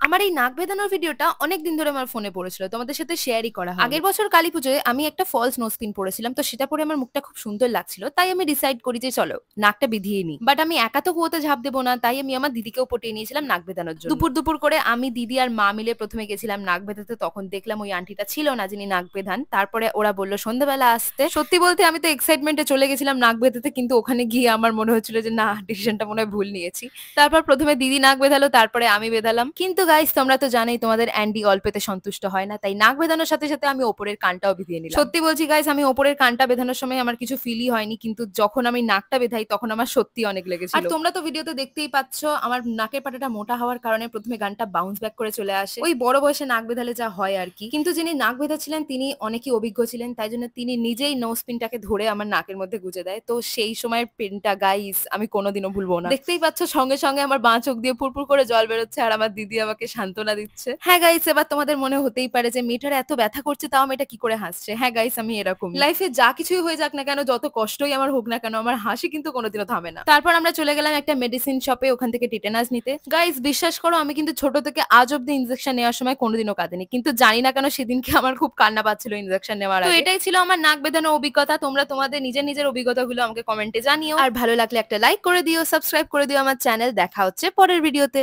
আমার এই নাক ভেদানোর ভিডিওটা অনেকদিন ধরে আমার ফোনে পড়েছিল, তোমাদের সাথে শেয়ারই করা হয়। আগের বছর কালী পুজোয় আমি একটা ফলস নোজপিন পরেছিলাম, তো সেটা পরে আমার মুখটা খুব সুন্দর লাগছিল, তাই আমি ডিসাইড করি যে চলো নাকটা বিধিয়ে নিই। বাট আমি একা তো কুয়োতে ঝাঁপ দেবো না, তাই আমি আমার দিদিকেও পটিয়ে নিয়েছিলাম নাক ভেদানোর জন্য। দুপুর দুপুর করে আমি, দিদি আর মা মিলে প্রথমে গেছিলাম নাক ভেদাতে। তখন দেখলাম ওই আন্টিটা ছিল না যিনি নাক ভেদান। তারপরে ওরা বললো সন্ধ্যাবেলা আসতে। সত্যি বলতে আমি তো এক্সাইটমেন্টে চলে গেছিলাম নাক ভেদাতে, কিন্তু ওখানে গিয়ে আমার মনে হচ্ছিল যে না, ডিসিশনটা মনে হয় ভুল নিয়েছি। তারপর প্রথমে দিদি নাক বেঁধালো, তারপরে আমি বেঁধালাম। কিন্তু গাইস, তোমরা তো জানোই তোমাদের অ্যান্ডি অল্পেতে সন্তুষ্ট হয় না, তাই নাক বেঁধানোর সাথে সাথে আমি ওপরের কানটাও বেঁধিয়ে নিলাম। সত্যি বলছি গাইস, আমি ওপরের কানটা বেঁধানোর সময় আমার কিছু ফিলই হয়নি, কিন্তু যখন আমি নাকটা বেঁধাই তখন আমার সত্যি অনেক লেগেছিল। আর তোমরা তো ভিডিওতে দেখতেই পাচ্ছ আমার নাকের পাটাটা মোটা হওয়ার কারণে প্রথমে গানটা বাউন্স ব্যাক করে চলে আসে। ওই বড় বয়সে নাক বেঁধালে যা হয় আর কি। কিন্তু যিনি নাক বেঁধাচ্ছিলেন তিনি অনেকই অভিজ্ঞ ছিলেন, তাই জন্য তিনি নিজেই নোজ পিনটাকে ধরে আমার নাকের মধ্যে গুজে দেয়। তো সেই সময়ের পেনটা গাইস আমি কোনোদিনও ভুলবো না। দেখতেই পাচ্ছ সঙ্গে সঙ্গে আমার বাঁ চোখ দিয়ে পুরপুর করে জল বেরোচ্ছে, আর আমার দিদি আমাকে সান্ত্বনা দিচ্ছে। হ্যাঁ গাইস, এবার তোমাদের মনে হতেই পারে যে মেয়েটার এত ব্যথা করছে তাও মেয়েটা কি করে হাসছে। হ্যাঁ গাইস, আমি এরকম লাইফে যা কিছুই হয়ে যাক না কেন, যত কষ্টই আমার হোক না কেন, আমার হাসি কিন্তু কোনোদিনও থামে না। তারপর আমরা চলে গেলাম একটা মেডিসিন শপে, ওখান থেকে টিটেনাস নিতে। গাইস বিশ্বাস করো, আমি কিন্তু ছোট থেকে আজ অব্দি ইনজেকশন নেওয়ার সময় কোনোদিনও কাঁদিনি, কিন্তু জানি না কেন সেদিনকে আমার খুব কান্না পাচ্ছিল ইনজেকশন নেওয়ার আগে। তো এটাই ছিল আমার নাক বেঁধানোর অভিজ্ঞতা। তোমরা তোমাদের নিজের নিজের অভিজ্ঞতাগুলো আমাকে কমেন্টে জানিও, আর ভালো লাগলে একটা লাইক করে দিও, সাবস্ক্রাইব করে দিও আমার চ্যানেল। দেখা হচ্ছে পরের ভিডিওতে।